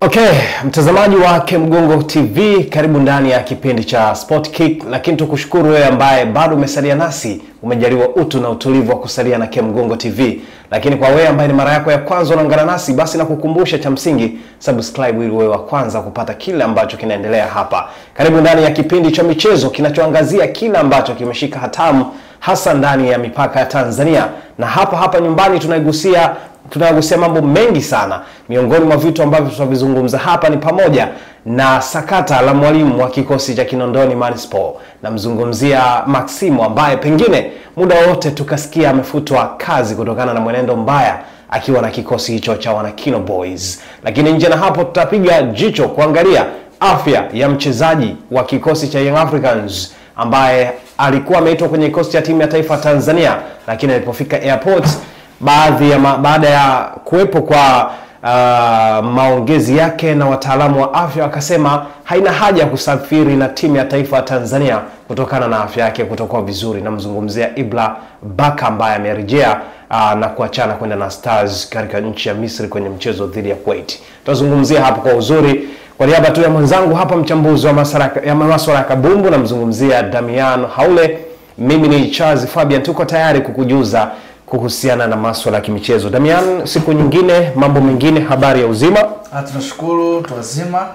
Okay, mtazamaji wa Kemgongo TV, karibu ndani ya kipindi cha Sport Kick, lakini tukushukuru wewe ambaye bado umesalia nasi, umejaliwa utu na utulivu wa kusalia na Kemgongo TV. Lakini kwa wewe ambaye ni mara yako ya kwanza unaungana nasi, basi nakukumbusha cha msingi, subscribe ili wewe wa kwanza kupata kile ambacho kinaendelea hapa. Karibu ndani ya kipindi cha michezo kinachoangazia kile ambacho kimeshika hatamu hasa ndani ya mipaka ya Tanzania, na hapa nyumbani tunagusia mambo mengi sana. Miongoni mwa vitu ambavyo tutavizungumza hapa ni pamoja na sakata la mwalimu wa kikosi cha Kinondoni Manispor, na mzungumzia Maximo ambaye pengine muda wote tukasikia amefutwa kazi kutokana na mwenendo mbaya akiwa na kikosi hicho cha Wanakino Boys. Lakini nje na hapo tutapiga jicho kuangalia afya ya mchezaji wa kikosi cha Young Africans ambaye alikuwa ameitwa kwenye kikosi cha timu ya taifa Tanzania, lakini alipofika airport baada ya kuwepo kwa maongezi yake na wataalamu wa afya, akasema haina haja ya kusafiri na timu ya taifa ya Tanzania kutokana na afya yake kutokuwa vizuri. Na mzungumzia Ibra Baka ambaye amerejea na kuachana kwenda na Stars katika nchi ya Misri kwenye mchezo dhidi ya Kuwait. Tutazungumzia hapo kwa uzuri. Kwa niaba tu ya mwenzangu hapa, mchambuzi wa masuala ya kabumbu, na mzungumzia Damian Haule, mimi ni Charles Fabian, tuko tayari kukujuza kuhusiana na masuala ya kimichezo. Damian, siku nyingine, mambo mengine, habari ya uzima? Tunashukuru, tuwazima.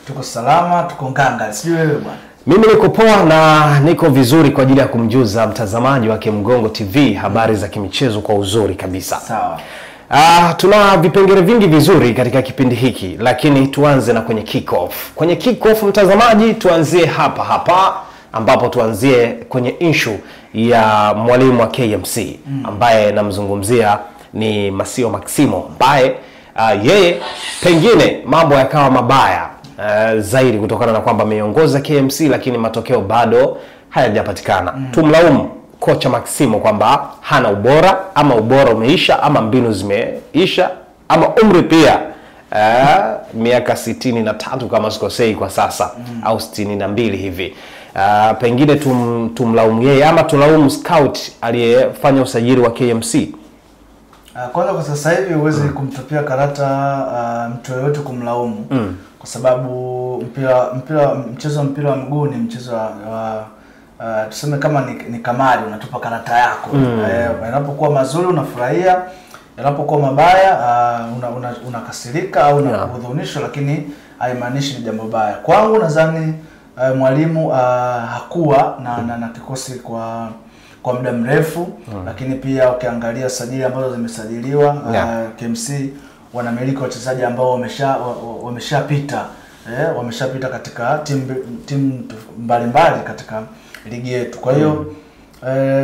Tuko salama, tuko nganga. Sijui wewe bwana. Mimi niko poa na niko vizuri kwa ajili ya kumjuza mtazamaji wa Kemgongo TV habari za kimichezo kwa uzuri kabisa. Sawa. Tuna vipengele vingi vizuri katika kipindi hiki, lakini tuanze na kwenye kick off. Kwenye kick off, mtazamaji, tuanzie hapa ambapo tuanzie kwenye issue ya mwalimu wa KMC ambaye namzungumzia ni Masio Maximo, ambaye yeye pengine mambo yakawa mabaya zaidi kutokana na kwamba ameongoza KMC lakini matokeo bado hayajapatikana. Tumlaumu kocha Maximo kwamba hana ubora, ama ubora umeisha, ama mbinu zimeisha, ama umri pia miaka 63 kama sikosei kwa sasa, au 62 hivi. Pengine tumlaumu yeye ama tulaumu scout aliyefanya usajili wa KMC. Kwanza kwa sasa hivi huwezi kumtupia karata mtu yoyote kumlaumu, kwa sababu mpira wa mguu ni mchezo wa tuseme kama ni kamari, unatupa karata yako. Yanapokuwa mazuri unafurahia, yanapokuwa mabaya unakasirika au unahudhunishwa, lakini haimaanishi ni jambo baya. Kwangu nadhani mwalimu hakuwa na kikosi kwa muda mrefu, lakini pia ukiangalia sajili ambazo zimesajiliwa KMC wanamiliki wachezaji ambao wameshapita katika timu mbalimbali katika ligi yetu. Kwa hiyo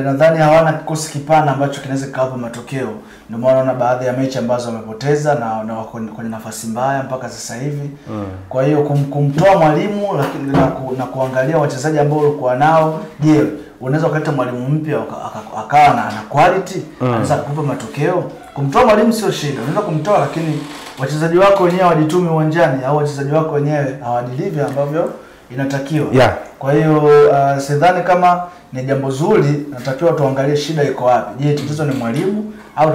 nadhani hawana kikosi kipana ambacho kinaweza kuwapa matokeo. Ndio maana unaona baadhi ya mechi ambazo wamepoteza na wako kwenye nafasi mbaya mpaka sasa hivi. Kwa hiyo kumtoa mwalimu lakini na kuangalia wachezaji ambao walikuwa nao, je, unaweza kuleta mwalimu mpya akawa na quality anaweza kukupa matokeo? Kumtoa mwalimu sio shida, unaweza kumtoa, lakini wachezaji wako wenyewe wajitume uwanjani, au wachezaji wako wenyewe hawadilivi ambavyo inatakiwa. Kwa hiyo sidhani kama ni jambo zuri. Natakiwa tuangalie shida iko wapi. Je, tatizo ni mwalimu au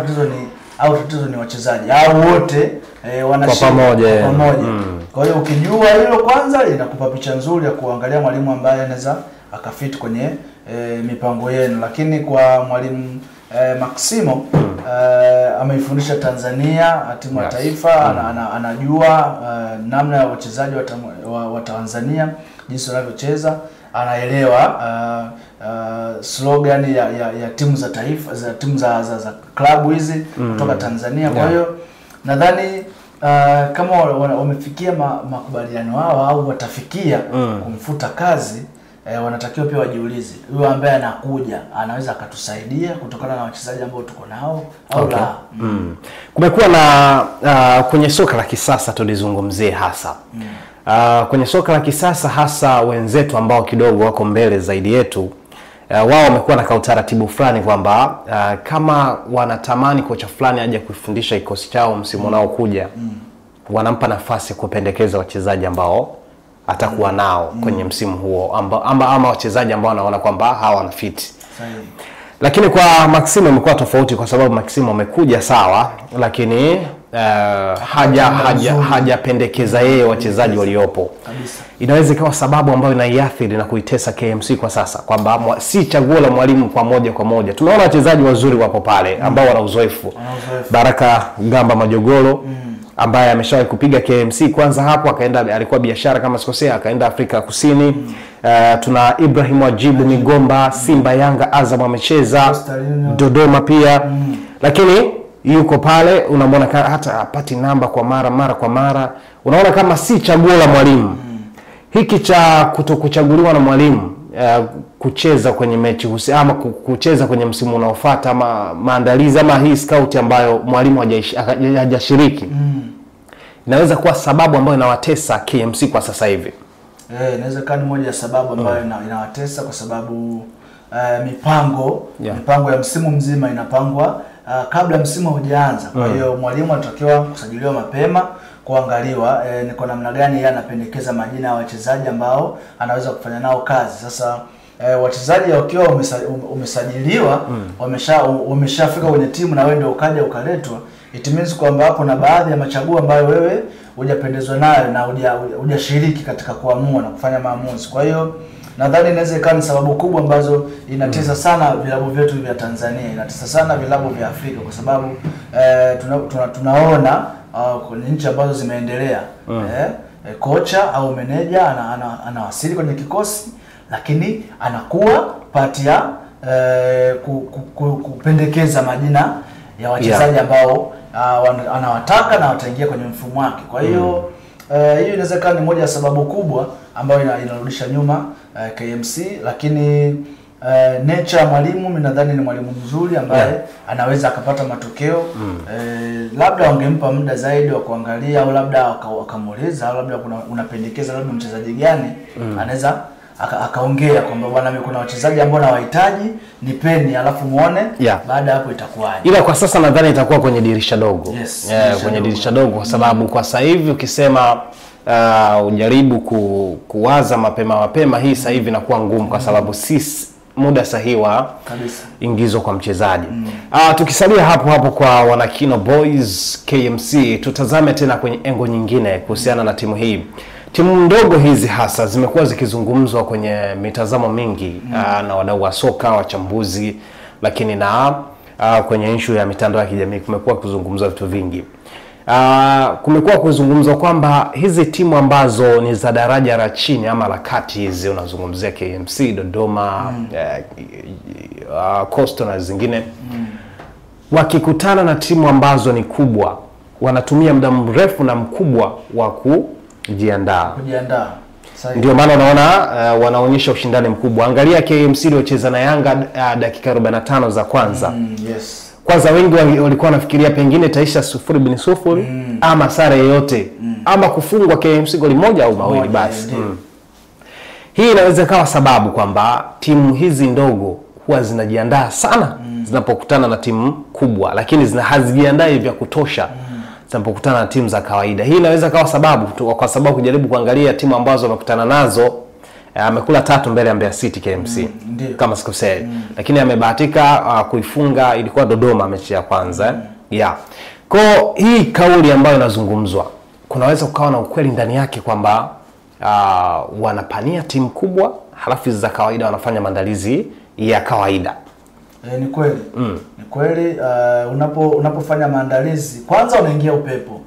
tatizo ni wachezaji, au wote wanashika pamoja? Kwa hiyo ukijua hilo kwanza, inakupa picha nzuri ya kuangalia mwalimu ambaye anaweza akafiti kwenye mipango yenu. Lakini kwa mwalimu Maximo ameifundisha Tanzania timu ya taifa, anajua namna ya wachezaji wa Tanzania jinsi wanavyocheza, anaelewa slogan ya timu za taifa, za timu za klabu hizi kutoka Tanzania. Kwa hiyo nadhani kama wamefikia makubaliano hao au watafikia kumfuta kazi, wanatakiwa pia wajiulize, huyo ambaye anakuja anaweza akatusaidia kutokana na wachezaji ambao tuko nao au la. Kumekuwa na kwenye soka la kisasa tulizungumzie hasa kwenye soka la kisasa hasa wenzetu ambao kidogo wako mbele zaidi yetu, wao wamekuwa na kautaratibu fulani kwamba kama wanatamani kocha fulani aje kufundisha kikosi chao msimu unaokuja, wanampa nafasi kupendekeza wachezaji ambao atakuwa nao kwenye msimu huo, ama wachezaji ambao wanaona kwamba hawana fit. Lakini kwa Maximo imekuwa tofauti, kwa sababu Maximo amekuja sawa, lakini hajapendekeza yeye wachezaji waliopo kabisa. Inaweza ikawa sababu ambayo inaiathiri na kuitesa KMC kwa sasa, kwamba si chaguo la mwalimu kwa moja. Tunaona wachezaji wazuri wapo pale ambao wana uzoefu. Baraka Gamba Majogoro ambaye ameshawahi kupiga KMC kwanza, hapo akaenda, alikuwa biashara kama sikosea, akaenda Afrika Kusini. Tuna Ibrahim Wajibu Migomba, Simba, Yanga, Azam amecheza, Dodoma pia. Lakini yuko pale, unamwona hata hapati namba kwa mara. Unaona kama si chaguo la mwalimu. Hiki cha kutokuchaguliwa na mwalimu kucheza kwenye mechi ama kucheza kwenye msimu unaofuata ama maandalizi ama hii scout ambayo mwalimu hajashiriki, inaweza kuwa sababu ambayo inawatesa KMC kwa sasa hivi. Inaweza kuwa ni moja ya sababu ambayo inawatesa, kwa sababu mipango ya msimu mzima inapangwa kabla msimu hujaanza. Kwa hiyo mwalimu anatakiwa kusajiliwa mapema, kuangaliwa ni kwa namna gani yeye anapendekeza majina ya wachezaji ambao anaweza kufanya nao kazi. Sasa wachezaji wakiwa umesajiliwa, wameshafika kwenye timu na wewe ndio ukaja ukaletwa, it means kwamba hapo na baadhi ya machaguo ambayo wewe hujapendezwa nayo na hujashiriki katika kuamua na kufanya maamuzi. Kwa hiyo nadhani inaweza ikawa ni sababu kubwa ambazo inatesa sana vilabu vyetu vya Tanzania, inatesa sana vilabu vya Afrika, kwa sababu tunaona kwenye nchi ambazo zimeendelea kocha au meneja anawasili kwenye kikosi, lakini anakuwa pati ya kupendekeza majina ya wachezaji ambao anawataka na wataingia kwenye mfumo wake. Kwa hiyo hiyo inaweza kuwa ni moja ya sababu kubwa ambayo inarudisha nyuma KMC. Lakini nature ya mwalimu, mimi nadhani ni mwalimu mzuri ambaye anaweza akapata matokeo. Labda wangempa muda zaidi wa kuangalia, au labda akamuuliza, au labda unapendekeza labda mchezaji gani anaweza akaongea kwamba bwana, mimi kuna wachezaji ambao nawahitaji, nipeni, alafu muone baada hapo itakuwaje. Ila kwa sasa nadhani itakuwa kwenye dirisha dogo. Kwenye dirisha dogo, kwa sababu kwa sasa hivi ukisema ujaribu kuwaza mapema hii sasa hivi inakuwa ngumu, kwa sababu si muda sahihi wa ingizo kwa mchezaji. Tukisalia hapo kwa Wanakino Boys KMC, tutazame tena kwenye engo nyingine kuhusiana na timu hii. Timu ndogo hizi hasa zimekuwa zikizungumzwa kwenye mitazamo mingi na wadau wa soka, wachambuzi, lakini na kwenye issue ya mitandao ya kijamii kumekuwa kuzungumzwa vitu vingi. Kumekuwa kuzungumzwa kwamba hizi timu ambazo ni za daraja la chini ama la kati, hizi unazungumzia KMC, Dodoma, Coastal na zingine, wakikutana na timu ambazo ni kubwa, wanatumia muda mrefu na mkubwa wa kujiandaa. Ndio maana unaona wanaonyesha ushindani mkubwa. Angalia KMC iliocheza na Yanga dakika 45 za kwanza. Kwanza wengi walikuwa wanafikiria pengine taisha 0-0 ama sare yoyote ama kufungwa KMC goli moja au mawili basi. Hii inaweza kawa sababu kwamba timu hizi ndogo huwa zinajiandaa sana zinapokutana na timu kubwa, lakini hazijiandai vya kutosha zinapokutana na timu za kawaida. Hii inaweza kawa sababu, kwa sababu kujaribu kuangalia timu ambazo wamekutana nazo, amekula 3 mbele ya Mbeya City KMC kama sikosei, lakini amebahatika kuifunga, ilikuwa Dodoma mechi ya kwanza. Kwa hii kauli ambayo inazungumzwa, kunaweza kukawa na ukweli ndani yake kwamba wanapania timu kubwa, halafu za kawaida wanafanya maandalizi ya kawaida. Ni kweli. Ni kweli. Unapofanya maandalizi, kwanza unaingia upepo.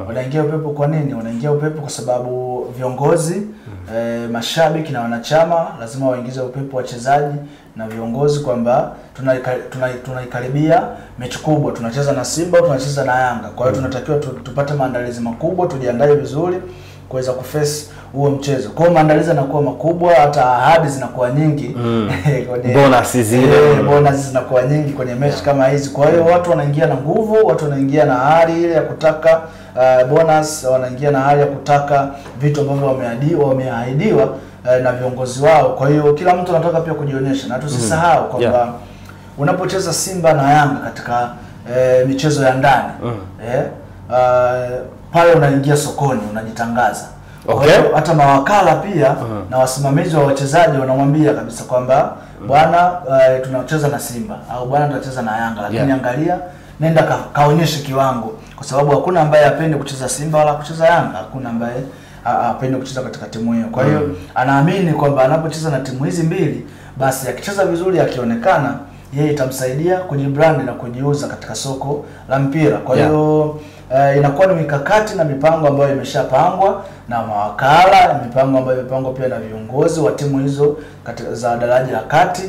Unaingia upepo kwa nini? Unaingia upepo kwa sababu viongozi, mashabiki na wanachama lazima waingize upepo wachezaji na viongozi kwamba tunaikaribia mechi kubwa. Tunacheza na Simba, tunacheza na Yanga. Kwa hiyo tunatakiwa tupate maandalizi makubwa, tujiandae vizuri kuweza kuface huo mchezo. Kwa maandalizi yanakuwa makubwa, hata ahadi zinakuwa nyingi. Bonus zinakuwa nyingi kwenye mechi kama hizi. Kwa hiyo watu wanaingia na nguvu, watu wanaingia na hali ile ya kutaka bonus, wanaingia na hali ya kutaka vitu ambavyo wameahidiwa na viongozi wao. Kwa hiyo kila mtu anataka pia kujionyesha, na tusisahau kwamba unapocheza Simba na Yanga katika michezo ya ndani, pale unaingia sokoni, unajitangaza. Kwa hiyo hata mawakala pia na wasimamizi wa wachezaji wanamwambia kabisa kwamba bwana tunacheza na Simba au bwana tunacheza na Yanga, lakini angalia nenda kaonyeshe kiwango, kwa sababu hakuna ambaye apende kucheza Simba wala kucheza Yanga, hakuna ambaye apende kucheza katika timu hiyo. Kwa hiyo anaamini kwamba anapocheza na timu hizi mbili, basi akicheza vizuri, akionekana, yeye itamsaidia kujibrand na kujiuza katika soko la mpira. Kwa hiyo inakuwa ni mikakati na mipango ambayo imeshapangwa na mawakala, mipango ambayo imepangwa pia na viongozi wa timu hizo katika za daraja la kati,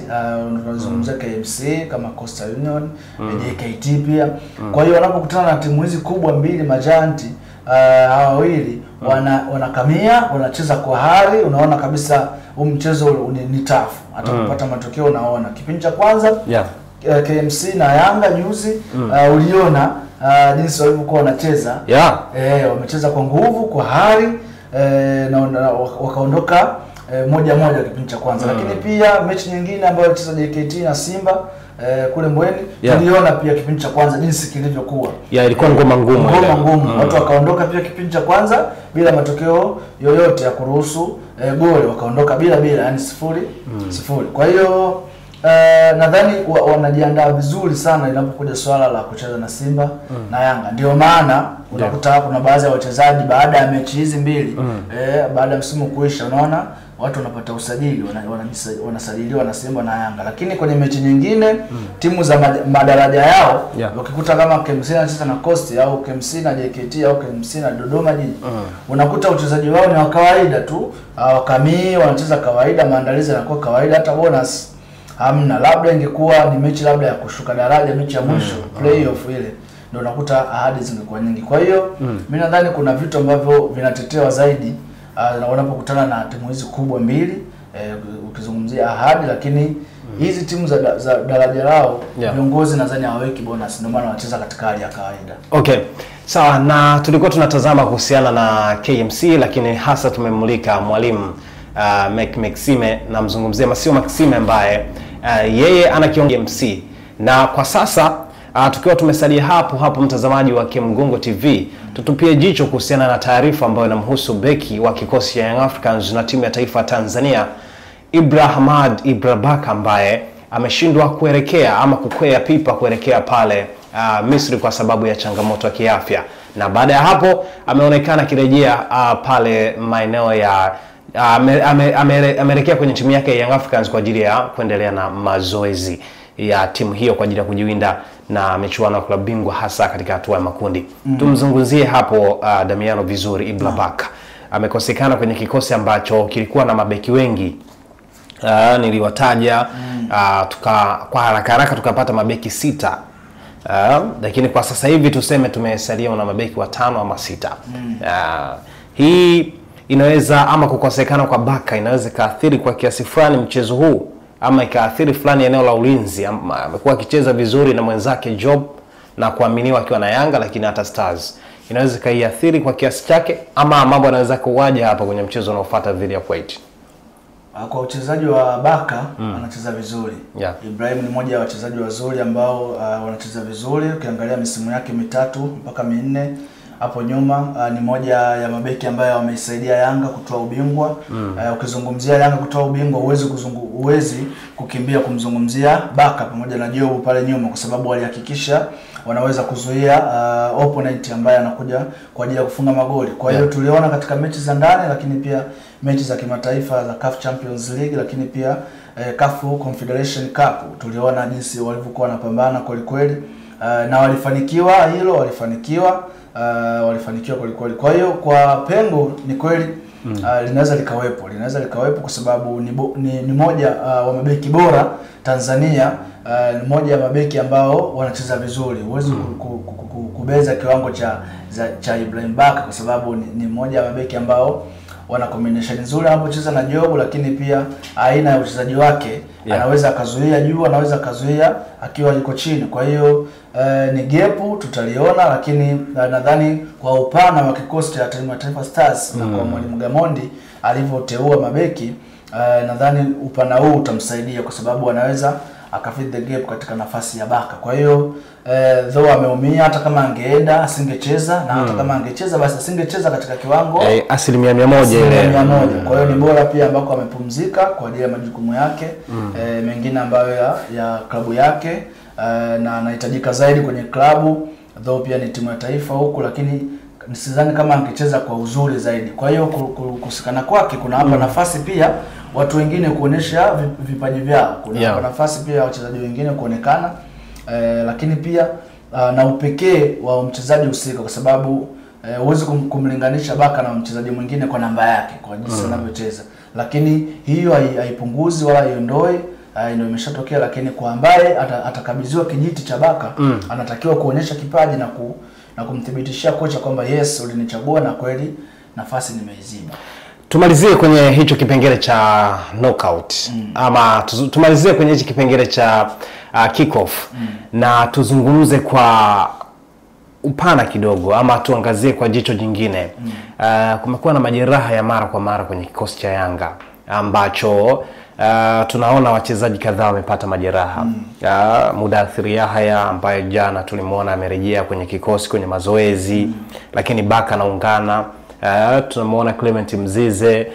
tunazungumzia KMC kama Coastal Union, JKT pia. Kwa hiyo wanapokutana na timu hizi kubwa mbili majanti, hawa wawili wanakamia, wanacheza kwa hari, unaona kabisa huu mchezo ni tough. Hata kupata matokeo unaona. Kipindi cha kwanza KMC na Yanga juzi uliona jinsi walivyokuwa wanacheza. Wamecheza kwa nguvu, kwa hari, na wakaondoka moja kipindi cha kwanza. Lakini pia mechi nyingine ambayo walicheza JKT na Simba kule Mbweni, tuliona pia kipindi cha kwanza jinsi kilivyokuwa. Ilikuwa ngoma ngumu. Watu wakaondoka pia kipindi cha kwanza bila matokeo yoyote ya kuruhusu goli, wakaondoka bila, yani 0-0. Kwa hiyo nadhani wanajiandaa vizuri sana inapokuja swala la kucheza na Simba na Yanga. Ndio maana unakuta kuna baadhi ya wachezaji baada ya mechi hizi mbili, baada ya msimu kuisha, unaona watu wanapata usajili, wanasajiliwa na Simba na Yanga. Lakini kwenye mechi nyingine timu za madaraja yao, wakikuta kama KMC anacheza na Coast au KMC na JKT au KMC na Dodoma Jiji, unakuta uchezaji wao ni wa kawaida tu, wakamii wanacheza kawaida, maandalizi yanakuwa kawaida, hata bonus hamna. Labda ingekuwa ni mechi labda ya kushuka daraja, mechi ya mwisho, playoff ile, ndio unakuta ahadi zingekuwa nyingi. Kwa hiyo mimi nadhani kuna vitu ambavyo vinatetewa zaidi na wanapokutana na timu hizi kubwa mbili, ukizungumzia ahadi. Lakini hizi timu za daraja lao, viongozi nadhani hawaweki bonus, ndio maana wanacheza katika hali ya kawaida. Okay. Sawa, na tulikuwa tunatazama kuhusiana na KMC, lakini hasa tumemulika mwalimu Maxime, na mzungumzia Masio Maxime ambaye yeye ana KMC. Na kwa sasa tukiwa tumesalia hapo mtazamaji wa Kemgongo TV, tutupie jicho kuhusiana na taarifa ambayo inamhusu beki wa kikosi ya Young Africans na timu ya taifa Tanzania, Ibrahimad Ibrabaka, ambaye ameshindwa kukwea pipa kuelekea pale Misri kwa sababu ya changamoto ya kiafya. Na baada ya hapo ameonekana kirejea pale maeneo ya ameelekea kwenye timu yake ya Young Africans kwa ajili ya kuendelea na mazoezi ya timu hiyo kwa ajili ya kujiwinda na michuano ya klabu bingwa, hasa katika hatua ya makundi. Tumzungumzie hapo Damiano vizuri. Ibrabaka amekosekana kwenye kikosi ambacho kilikuwa na mabeki wengi. Niliwataja kwa haraka tukapata mabeki 6. Lakini kwa sasa hivi tuseme tumesalia na mabeki 5 ama 6. Hii inaweza, ama kukosekana kwa Baka inaweza kaathiri kwa kiasi fulani mchezo huu, ama ikaathiri fulani eneo la ulinzi. Amekuwa akicheza vizuri na mwenzake Job na kuaminiwa akiwa na Yanga, lakini hata Stars inaweza kaiathiri kwa kiasi chake, ama mambo yanaweza kuwaja hapa kwenye mchezo unaofuata dhidi ya Kuwait. Kwa uchezaji wa Baka anacheza vizuri. Ibrahim ni mmoja wa wachezaji wazuri ambao wanacheza vizuri. Ukiangalia misimu yake 3 mpaka 4 hapo nyuma, ni moja ya mabeki ambaye wameisaidia Yanga kutoa ubingwa. Ukizungumzia Yanga kutoa ubingwa, uwezi kukimbia kumzungumzia Baka pamoja na Jobu pale nyuma, kwa sababu walihakikisha wanaweza kuzuia opponent ambaye anakuja kwa ajili ya kufunga magoli. Kwa hiyo tuliona katika mechi za ndani, lakini pia mechi za kimataifa za CAF Champions League, lakini pia CAF Confederation Cup, tuliona jinsi walivyokuwa wanapambana kweli, na walifanikiwa kweli. Kwa hiyo kwa pengo ni kweli linaweza likawepo kwa sababu ni moja wa mabeki bora Tanzania, ni moja ya mabeki ambao wanacheza vizuri. Huwezi kubeza kiwango cha Ibrahim Baka, kwa sababu ni moja ya mabeki ambao wana combination nzuri anapocheza na Jobu, lakini pia aina ya uchezaji wake anaweza akazuia juu, anaweza akazuia akiwa yuko chini. Kwa hiyo ni gepu tutaliona, lakini nadhani kwa upana wa kikosi cha timu ya Taifa Stars na kwa mwalimu Gamondi alivyoteua mabeki, nadhani upana huu utamsaidia, kwa sababu anaweza akafit the gap katika nafasi ya Baka. Kwa hiyo though ameumia, hata kama angeenda asingecheza, na hata kama angecheza basi asingecheza katika kiwango 100% ile. Kwa hiyo ni bora pia ambako amepumzika kwa ajili ya majukumu yake mengine ambayo ya klabu yake, na anahitajika zaidi kwenye klabu, though pia ni timu ya taifa huku, lakini sidhani kama angecheza kwa uzuri zaidi. Kwa hiyo kusikana kwake kuna hapa nafasi pia watu wengine kuonesha vipaji vyao. Kuna hapa nafasi pia wachezaji wengine kuonekana, lakini pia na upekee wa mchezaji husika, kwa sababu huwezi kumlinganisha Baka na mchezaji mwingine kwa namba yake, kwa jinsi anavyocheza. Lakini hiyo haipunguzi wala haiondoi, ndio imeshatokea. Lakini kwa ambaye atakabidhiwa kijiti cha Baka, anatakiwa kuonyesha kipaji na kumthibitishia kocha kwamba yes, ulinichagua na kweli nafasi nimeiziba. Tumalizie kwenye hicho kipengele cha knockout ama tumalizie kwenye hicho kipengele cha kick off na tuzungumze kwa upana kidogo, ama tuangazie kwa jicho jingine. Kumekuwa na majeraha ya mara kwa mara kwenye kikosi cha Yanga ambacho tunaona wachezaji kadhaa wamepata majeraha. Mudathir Yahya ambaye jana tulimuona amerejea kwenye kikosi kwenye mazoezi, lakini Baka anaungana. Tunamuona Clement Mzize,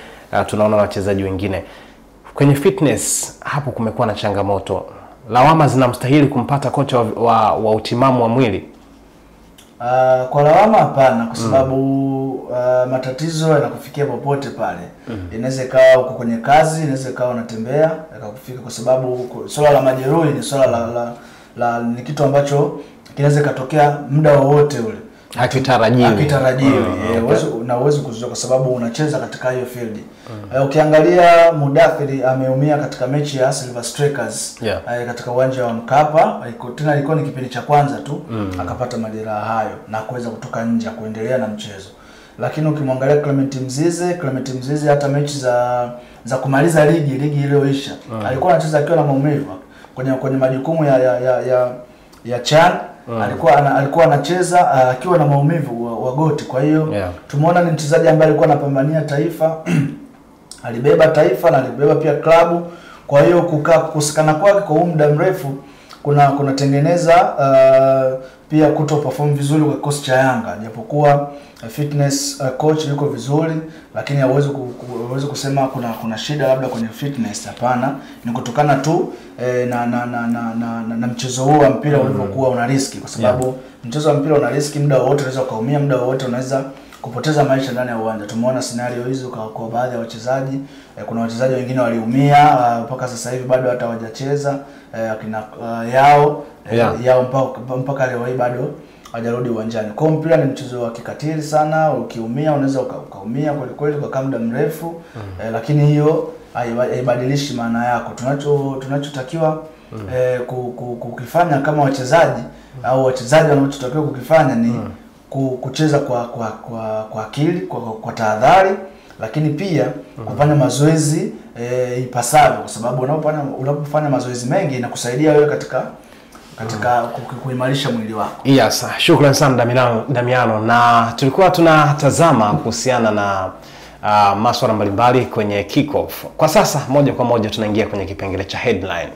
tunaona wachezaji wengine. Kwenye fitness hapo kumekuwa na changamoto. Lawama zinamstahili kumpata kocha wa utimamu wa mwili? Kwa lawama hapana, kwa sababu matatizo yanakufikia popote pale. Inaweza ikawa uko kwenye kazi, inaweza ikawa unatembea yakakufika, kwa sababu swala la majeruhi ni swala ni kitu ambacho kinaweza katokea muda wowote ule. Hakitarajiwi. Na uwezo kuzuia, kwa sababu unacheza katika hiyo field. Ukiangalia Mudathir ameumia katika mechi ya Silver Strikers katika uwanja wa Mkapa. Tena ilikuwa ni kipindi cha kwanza tu akapata majeraha hayo na kuweza kutoka nje kuendelea na mchezo. Lakini ukimwangalia Clement Mzize hata mechi za kumaliza ligi iliyoisha alikuwa anacheza akiwa na maumivu kwenye majukumu ya CHAN. Alikuwa anacheza akiwa na maumivu wa goti. Kwa hiyo tumeona ni mchezaji ambaye alikuwa anapambania taifa, alibeba taifa na alibeba pia klabu. Kwa hiyo kusikana kwake kwa muda mrefu kuna tengeneza pia kuto perform vizuri kwa kikosi cha Yanga, japokuwa fitness coach yuko vizuri, lakini hauwezi kusema kuna shida labda kwenye fitness. Hapana, ni kutokana tu na mchezo huo wa mpira ulivyokuwa una riski, kwa sababu mchezo wa mpira una riski, muda wote unaweza kuumia, muda wote unaweza kupoteza maisha ndani ya uwanja. Tumeona scenario hizo kwa baadhi ya wachezaji. Kuna wachezaji wengine waliumia mpaka sasa hivi bado hata hawajacheza, akina yao mpaka leo hii bado hajarudi uwanjani. Kwa mpira ni mchezo wa kikatili sana, ukiumia unaweza ukaumia kweli kweli kwa muda mrefu. Lakini hiyo haibadilishi maana yako. Tunachotakiwa kukifanya kama wachezaji au wachezaji wanachotakiwa kukifanya ni kucheza kwa akili, kwa tahadhari, lakini pia kufanya mazoezi ipasavyo, kwa sababu unapofanya mazoezi mengi inakusaidia wewe katika kuimarisha mwili wako. Yes, shukrani sana Damiano. Na tulikuwa tunatazama kuhusiana na masuala mbalimbali kwenye kick off. Kwa sasa moja kwa moja tunaingia kwenye kipengele cha headline.